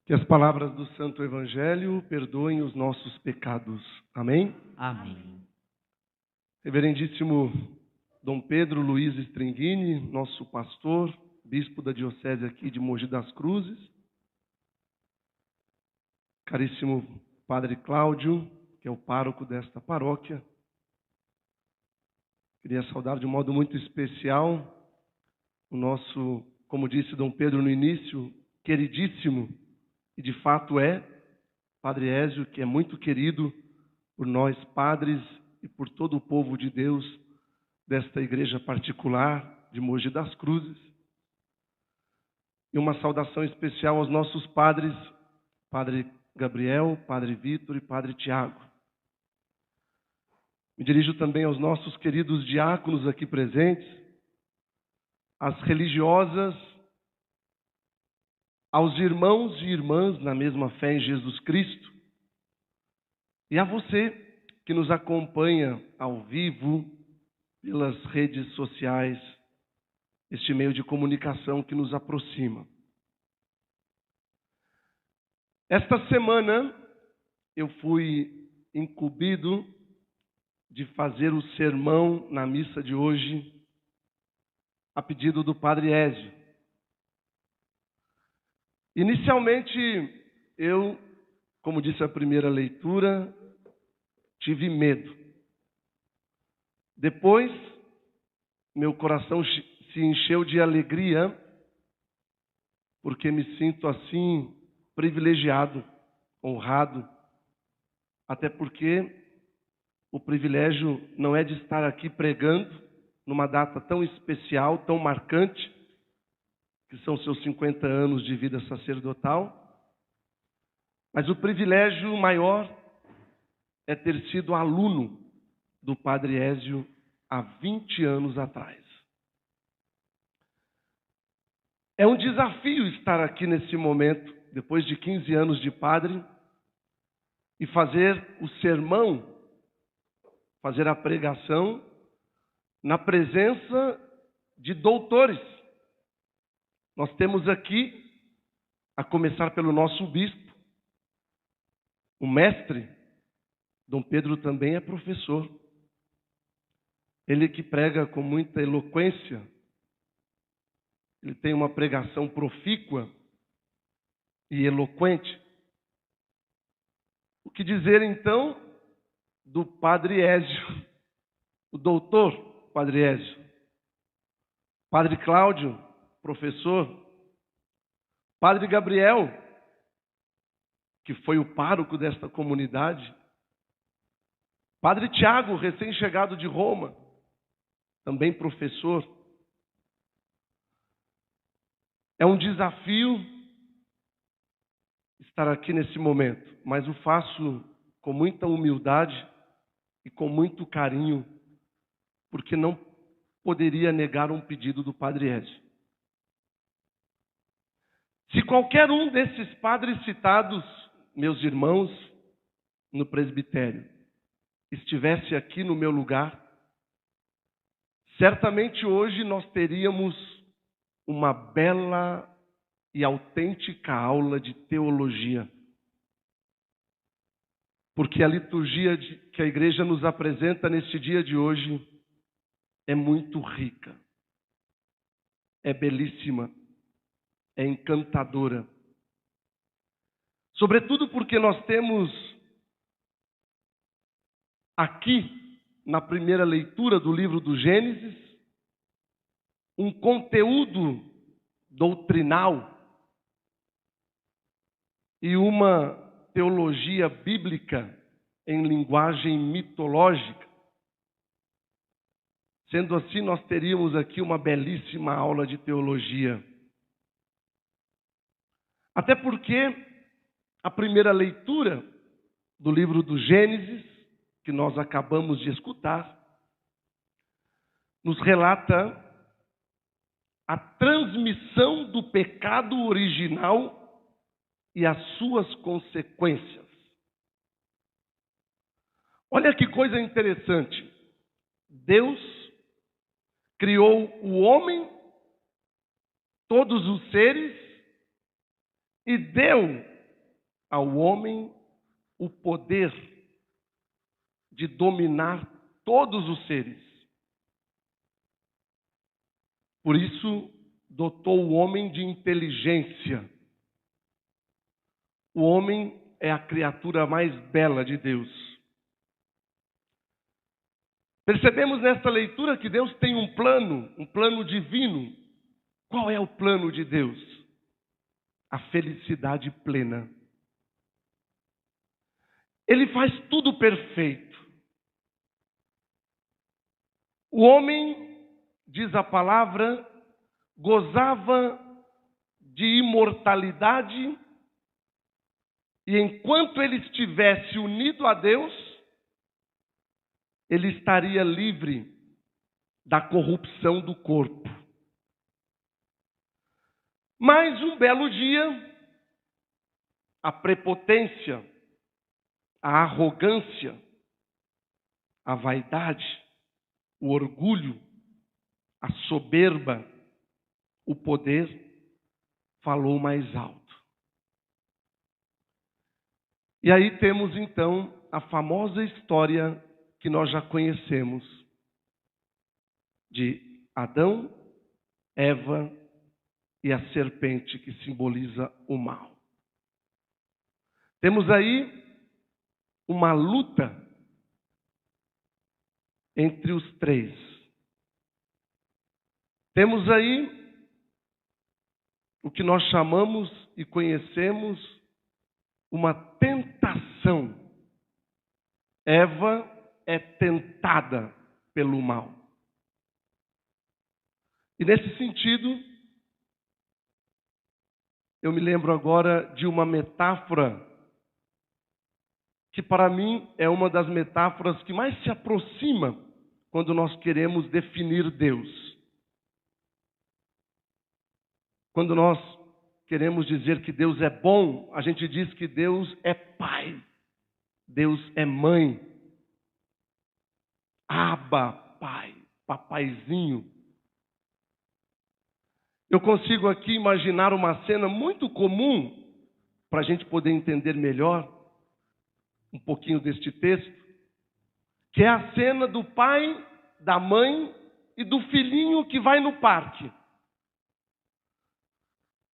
Que as palavras do Santo Evangelho perdoem os nossos pecados. Amém? Amém. Reverendíssimo Dom Pedro Luiz Stringini, nosso pastor, bispo da diocese aqui de Mogi das Cruzes. Caríssimo Padre Cláudio, que é o pároco desta paróquia. Queria saudar de um modo muito especial o nosso, como disse Dom Pedro no início, queridíssimo, e de fato é, Padre Ézio, que é muito querido por nós padres e por todo o povo de Deus desta igreja particular de Mogi das Cruzes. E uma saudação especial aos nossos padres, Padre Gabriel, Padre Vitor e Padre Tiago. Me dirijo também aos nossos queridos diáconos aqui presentes, às religiosas, aos irmãos e irmãs na mesma fé em Jesus Cristo, e a você que nos acompanha ao vivo pelas redes sociais, este meio de comunicação que nos aproxima. Esta semana eu fui incumbido de fazer o sermão na missa de hoje a pedido do Padre Ézio. Inicialmente, eu, como disse a primeira leitura, tive medo. Depois, meu coração se encheu de alegria, porque me sinto assim privilegiado, honrado, até porque o privilégio não é de estar aqui pregando numa data tão especial, tão marcante, que são seus 50 anos de vida sacerdotal, mas o privilégio maior é ter sido aluno do Padre Ézio há 20 anos atrás. É um desafio estar aqui nesse momento, depois de 15 anos de padre, e fazer o sermão, fazer a pregação na presença de doutores. Nós temos aqui, a começar pelo nosso bispo, o mestre, Dom Pedro também é professor. Ele que prega com muita eloquência, ele tem uma pregação profícua e eloquente. O que dizer então do Padre Ézio, o doutor Padre Ézio? Padre Cláudio, professor, Padre Gabriel, que foi o pároco desta comunidade, Padre Tiago, recém-chegado de Roma, também professor. É um desafio estar aqui nesse momento, mas o faço com muita humildade e com muito carinho, porque não poderia negar um pedido do Padre Ézio. Se qualquer um desses padres citados, meus irmãos, no presbitério, estivesse aqui no meu lugar, certamente hoje nós teríamos uma bela e autêntica aula de teologia. Porque a liturgia que a igreja nos apresenta neste dia de hoje é muito rica, é belíssima, é encantadora. Sobretudo porque nós temos aqui, na primeira leitura do livro do Gênesis, um conteúdo doutrinal e uma teologia bíblica em linguagem mitológica. Sendo assim, nós teríamos aqui uma belíssima aula de teologia. Até porque a primeira leitura do livro do Gênesis, que nós acabamos de escutar, nos relata a transmissão do pecado original e as suas consequências. Olha que coisa interessante. Deus criou o homem, todos os seres, e deu ao homem o poder de dominar todos os seres. Por isso, dotou o homem de inteligência. O homem é a criatura mais bela de Deus. Percebemos nesta leitura que Deus tem um plano divino. Qual é o plano de Deus? A felicidade plena. Ele faz tudo perfeito. O homem, diz a palavra, gozava de imortalidade, e enquanto ele estivesse unido a Deus, ele estaria livre da corrupção do corpo. Mas um belo dia, a prepotência, a arrogância, a vaidade, o orgulho, a soberba, o poder, falou mais alto. E aí temos então a famosa história que nós já conhecemos de Adão, Eva e a serpente que simboliza o mal. Temos aí uma luta entre os três. Temos aí o que nós chamamos e conhecemos uma tentação. Eva é tentada pelo mal. E nesse sentido, eu me lembro agora de uma metáfora que para mim é uma das metáforas que mais se aproxima quando nós queremos definir Deus. Quando nós queremos dizer que Deus é bom, a gente diz que Deus é pai, Deus é mãe. Abba, pai, papaizinho. Eu consigo aqui imaginar uma cena muito comum, para a gente poder entender melhor um pouquinho deste texto, que é a cena do pai, da mãe e do filhinho que vai no parque.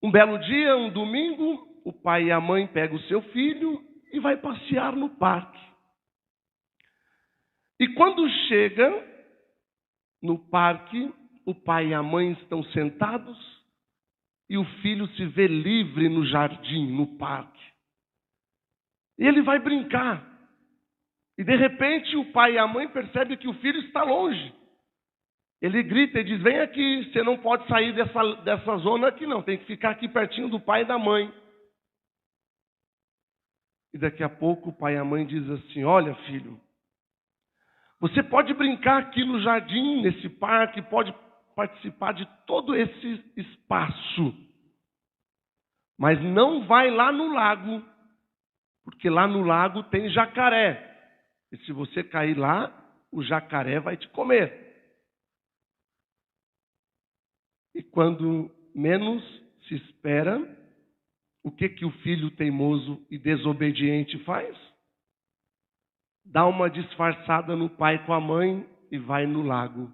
Um belo dia, um domingo, o pai e a mãe pegam o seu filho e vai passear no parque. E quando chega no parque, o pai e a mãe estão sentados e o filho se vê livre no jardim, no parque. E ele vai brincar. E de repente o pai e a mãe percebem que o filho está longe. Ele grita e diz: vem aqui, você não pode sair dessa zona aqui não, tem que ficar aqui pertinho do pai e da mãe. E daqui a pouco o pai e a mãe dizem assim: olha filho, você pode brincar aqui no jardim, nesse parque, pode participar de todo esse espaço, mas não vai lá no lago, porque lá no lago tem jacaré. E se você cair lá, o jacaré vai te comer. E quando menos se espera, o que o filho teimoso e desobediente faz? Dá uma disfarçada no pai com a mãe e vai no lago,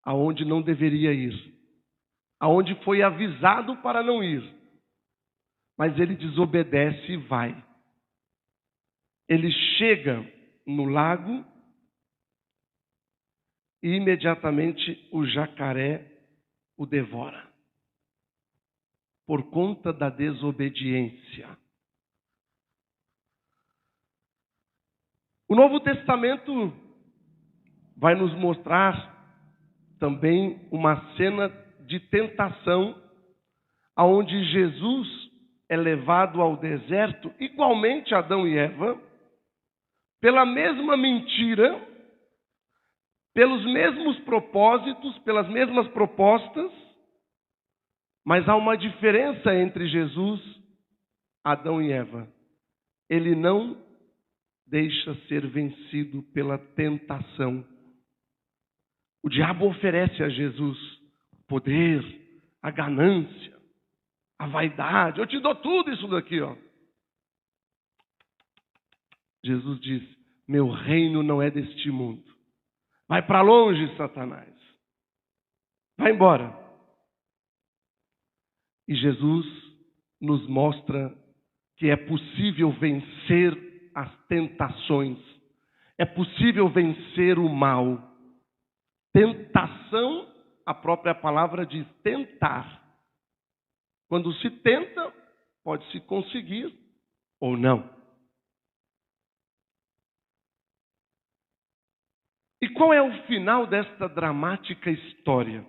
aonde não deveria ir, aonde foi avisado para não ir. Mas ele desobedece e vai. Ele chega no lago e imediatamente o jacaré o devora, por conta da desobediência. O Novo Testamento vai nos mostrar também uma cena de tentação, onde Jesus é levado ao deserto, igualmente Adão e Eva, pela mesma mentira, pelos mesmos propósitos, pelas mesmas propostas, mas há uma diferença entre Jesus, Adão e Eva. Ele não deixa ser vencido pela tentação. O diabo oferece a Jesus o poder, a ganância, a vaidade. Eu te dou tudo isso daqui, ó. Jesus diz: meu reino não é deste mundo. Vai para longe, Satanás. Vai embora. E Jesus nos mostra que é possível vencer as tentações. É possível vencer o mal. Tentação, a própria palavra diz tentar. Quando se tenta, pode-se conseguir ou não. E qual é o final desta dramática história?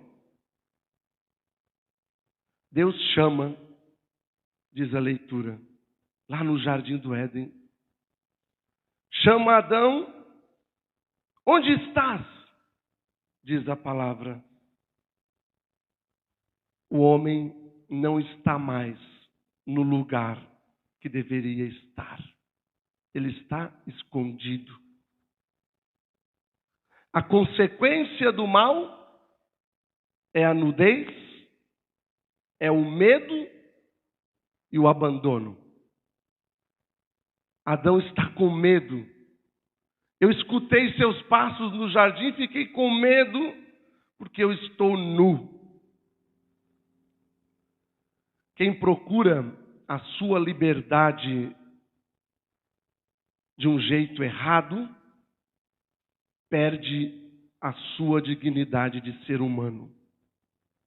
Deus chama, diz a leitura, lá no Jardim do Éden. Chama Adão, onde estás? Diz a palavra. O homem não está mais no lugar que deveria estar. Ele está escondido. A consequência do mal é a nudez, é o medo e o abandono. Adão está com medo. Eu escutei seus passos no jardim, fiquei com medo, porque eu estou nu. Quem procura a sua liberdade de um jeito errado, perde a sua dignidade de ser humano.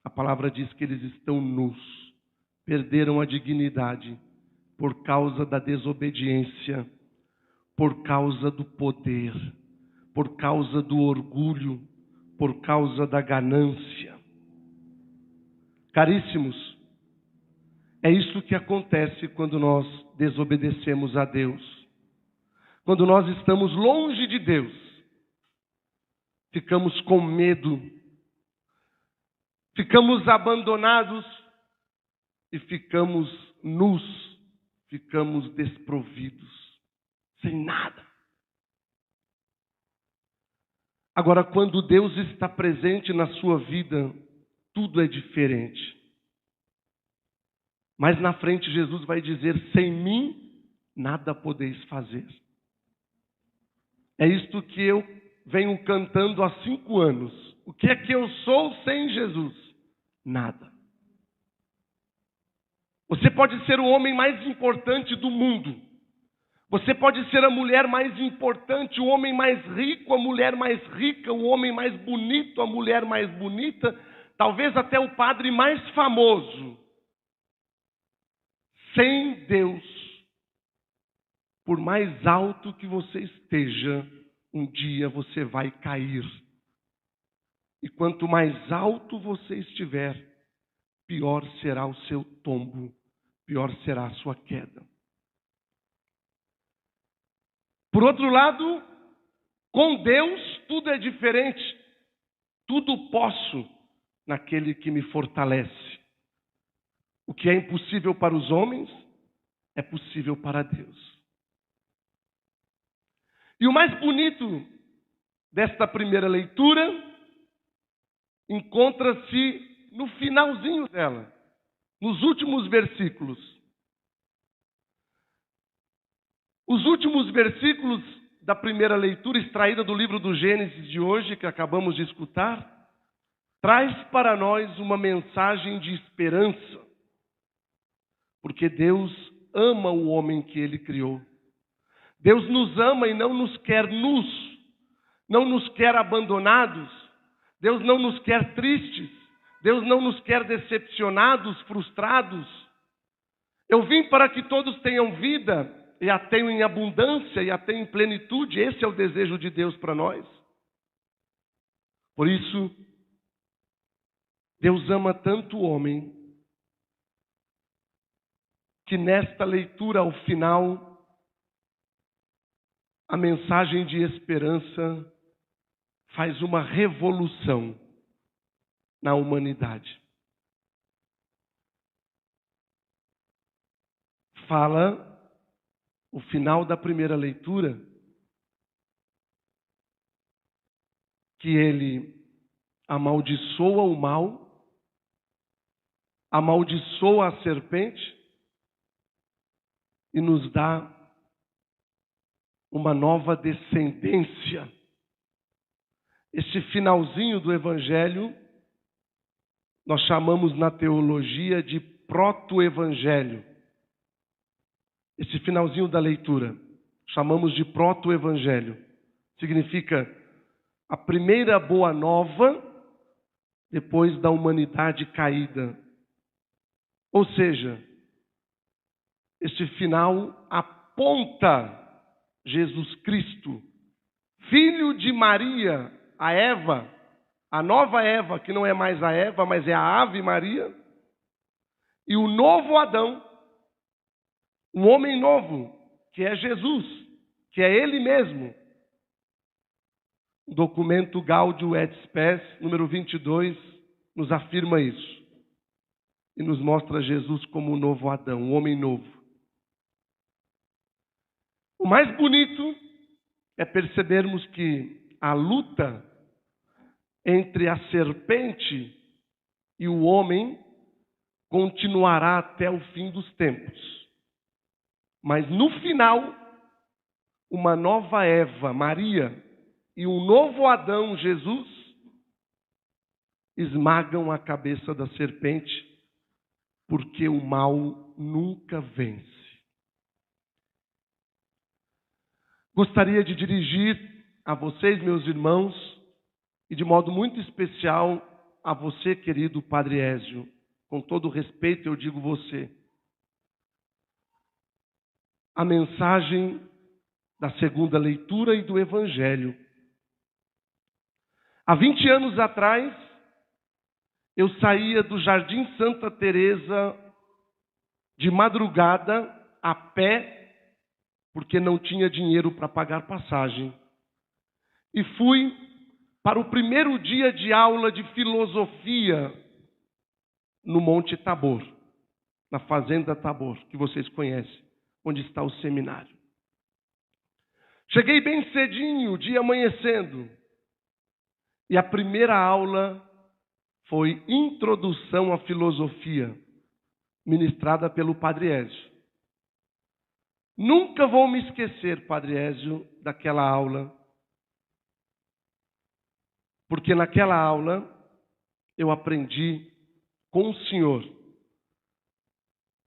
A palavra diz que eles estão nus, perderam a dignidade por causa da desobediência, por causa do poder, por causa do orgulho, por causa da ganância. Caríssimos, é isso que acontece quando nós desobedecemos a Deus. Quando nós estamos longe de Deus, ficamos com medo, ficamos abandonados e ficamos nus, ficamos desprovidos, sem nada. Agora, quando Deus está presente na sua vida, tudo é diferente. Mas na frente Jesus vai dizer: sem mim nada podeis fazer. É isto que eu venho cantando há 5 anos. O que é que eu sou sem Jesus? Nada. Você pode ser o homem mais importante do mundo. Você pode ser a mulher mais importante, o homem mais rico, a mulher mais rica, o homem mais bonito, a mulher mais bonita, talvez até o padre mais famoso. Sem Deus, por mais alto que você esteja, um dia você vai cair. E quanto mais alto você estiver, pior será o seu tombo, pior será a sua queda. Por outro lado, com Deus tudo é diferente. Tudo posso naquele que me fortalece. O que é impossível para os homens é possível para Deus. E o mais bonito desta primeira leitura encontra-se no finalzinho dela, nos últimos versículos. Os últimos versículos da primeira leitura, extraída do livro do Gênesis de hoje, que acabamos de escutar, traz para nós uma mensagem de esperança. Porque Deus ama o homem que Ele criou. Deus nos ama e não nos quer nus, não nos quer abandonados, Deus não nos quer tristes, Deus não nos quer decepcionados, frustrados. Eu vim para que todos tenham vida, e a tenham em abundância, e a tenham em plenitude. Esse é o desejo de Deus para nós. Por isso, Deus ama tanto o homem, que nesta leitura, ao final, a mensagem de esperança faz uma revolução na humanidade. Fala, o final da primeira leitura, que ele amaldiçoa o mal, amaldiçoa a serpente e nos dá uma nova descendência. Este finalzinho do Evangelho, nós chamamos na teologia de proto-evangelho. Esse finalzinho da leitura, chamamos de proto-evangelho. Significa a primeira boa nova depois da humanidade caída. Ou seja, este final aponta Jesus Cristo, filho de Maria, a Eva, a nova Eva, que não é mais a Eva, mas é a Ave Maria, e o novo Adão, um homem novo, que é Jesus, que é Ele mesmo. O documento Gaudium et Spes, número 22, nos afirma isso. E nos mostra Jesus como o novo Adão, um homem novo. O mais bonito é percebermos que a luta entre a serpente e o homem continuará até o fim dos tempos. Mas no final, uma nova Eva, Maria, e um novo Adão, Jesus, esmagam a cabeça da serpente, porque o mal nunca vence. Gostaria de dirigir a vocês, meus irmãos, e de modo muito especial a você, querido Padre Ézio, com todo respeito eu digo você, a mensagem da segunda leitura e do Evangelho. Há 20 anos atrás, eu saía do Jardim Santa Teresa de madrugada, a pé, porque não tinha dinheiro para pagar passagem. E fui para o primeiro dia de aula de filosofia no Monte Tabor, na Fazenda Tabor, que vocês conhecem, onde está o seminário. Cheguei bem cedinho, o dia amanhecendo, e a primeira aula foi Introdução à Filosofia, ministrada pelo Padre Ézio. Nunca vou me esquecer, Padre Ézio, daquela aula, porque naquela aula eu aprendi com o Senhor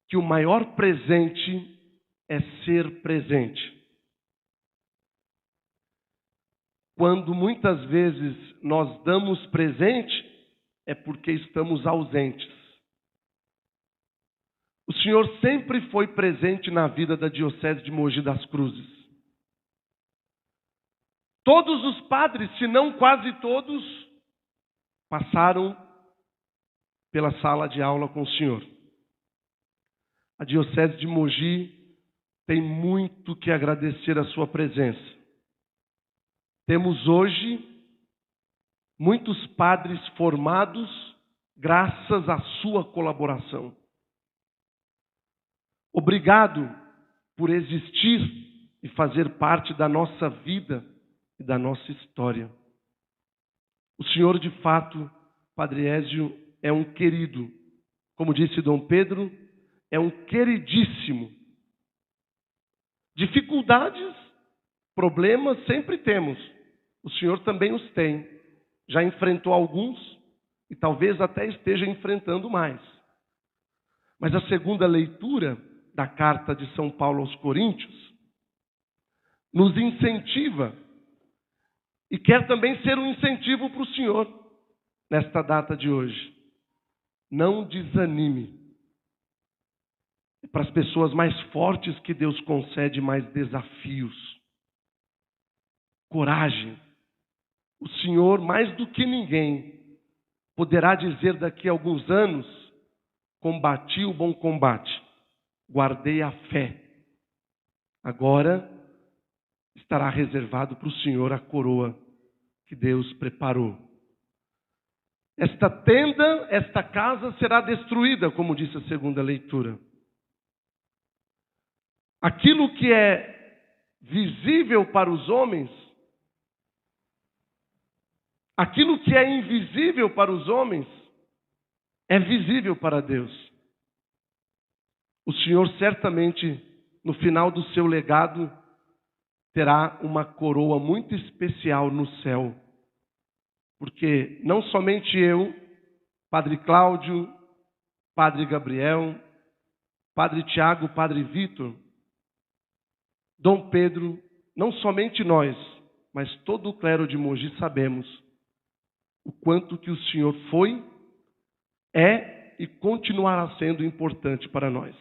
que o maior presente é ser presente. Quando muitas vezes nós damos presente, é porque estamos ausentes. O Senhor sempre foi presente na vida da Diocese de Mogi das Cruzes. Todos os padres, se não quase todos, passaram pela sala de aula com o Senhor. A Diocese de Mogi tem muito que agradecer a sua presença. Temos hoje muitos padres formados graças à sua colaboração. Obrigado por existir e fazer parte da nossa vida e da nossa história. O Senhor, de fato, Padre Ézio, é um querido. Como disse Dom Pedro, é um queridíssimo. Dificuldades, problemas sempre temos. O Senhor também os tem. Já enfrentou alguns e talvez até esteja enfrentando mais. Mas a segunda leitura da carta de São Paulo aos Coríntios nos incentiva e quer também ser um incentivo para o Senhor nesta data de hoje. Não desanime. É para as pessoas mais fortes que Deus concede mais desafios. Coragem. O Senhor, mais do que ninguém, poderá dizer daqui a alguns anos: combati o bom combate, guardei a fé. Agora estará reservado para o Senhor a coroa que Deus preparou. Esta tenda, esta casa será destruída, como disse a segunda leitura. Aquilo que é visível para os homens, aquilo que é invisível para os homens, é visível para Deus. O Senhor certamente, no final do seu legado, terá uma coroa muito especial no céu. Porque não somente eu, Padre Cláudio, Padre Gabriel, Padre Tiago, Padre Vitor, Dom Pedro, não somente nós, mas todo o clero de Mogi sabemos o quanto que o Senhor foi, é e continuará sendo importante para nós.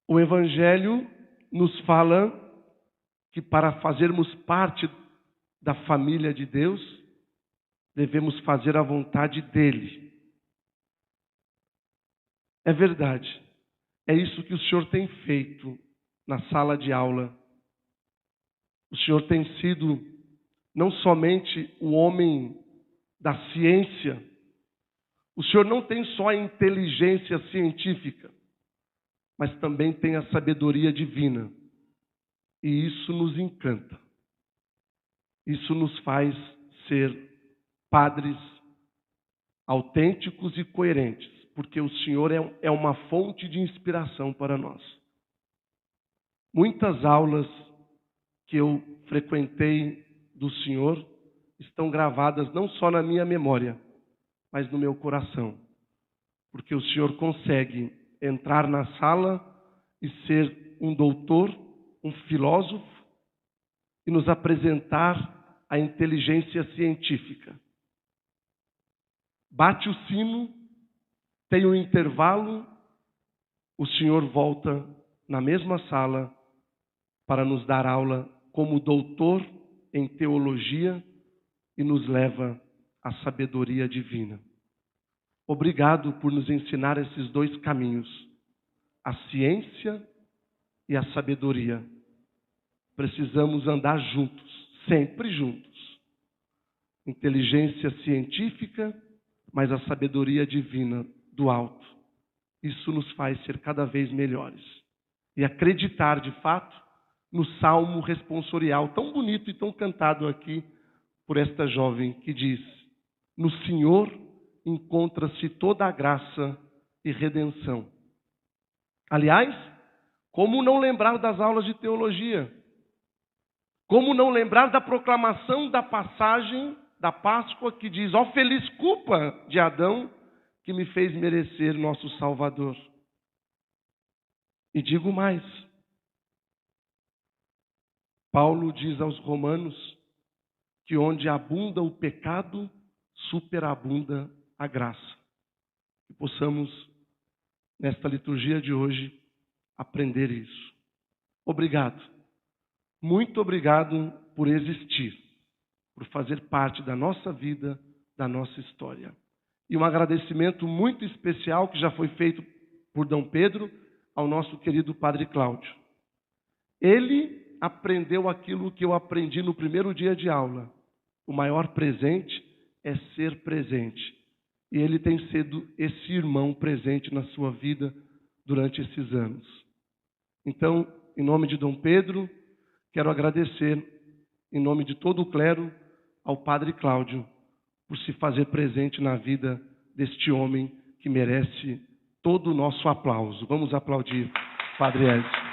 O Evangelho nos fala que para fazermos parte da família de Deus, devemos fazer a vontade dEle. É verdade. É isso que o Senhor tem feito na sala de aula. O Senhor tem sido não somente o homem da ciência, o Senhor não tem só a inteligência científica, mas também tem a sabedoria divina. E isso nos encanta. Isso nos faz ser padres autênticos e coerentes, porque o Senhor é uma fonte de inspiração para nós. Muitas aulas que eu frequentei do Senhor estão gravadas não só na minha memória, mas no meu coração, porque o Senhor consegue entrar na sala e ser um doutor, um filósofo, e nos apresentar a inteligência científica. Bate o sino, tem um intervalo, o Senhor volta na mesma sala para nos dar aula como doutor em teologia e nos leva à sabedoria divina. Obrigado por nos ensinar esses dois caminhos, a ciência e a sabedoria. Precisamos andar juntos, sempre juntos. Inteligência científica, mas a sabedoria divina do alto. Isso nos faz ser cada vez melhores. E acreditar, de fato, no salmo responsorial, tão bonito e tão cantado aqui por esta jovem, que diz: no Senhor encontra-se toda a graça e redenção. Aliás, como não lembrar das aulas de teologia? Como não lembrar da proclamação da passagem da Páscoa que diz: ó feliz culpa de Adão que me fez merecer nosso Salvador. E digo mais. Paulo diz aos Romanos que onde abunda o pecado, superabunda a graça. Que possamos, nesta liturgia de hoje, aprender isso. Obrigado. Muito obrigado por existir, por fazer parte da nossa vida, da nossa história. E um agradecimento muito especial que já foi feito por Dom Pedro ao nosso querido Padre Cláudio. Ele aprendeu aquilo que eu aprendi no primeiro dia de aula. O maior presente é ser presente. E ele tem sido esse irmão presente na sua vida durante esses anos. Então, em nome de Dom Pedro, quero agradecer, em nome de todo o clero, ao Padre Cláudio, por se fazer presente na vida deste homem que merece todo o nosso aplauso. Vamos aplaudir, Padre Ezio.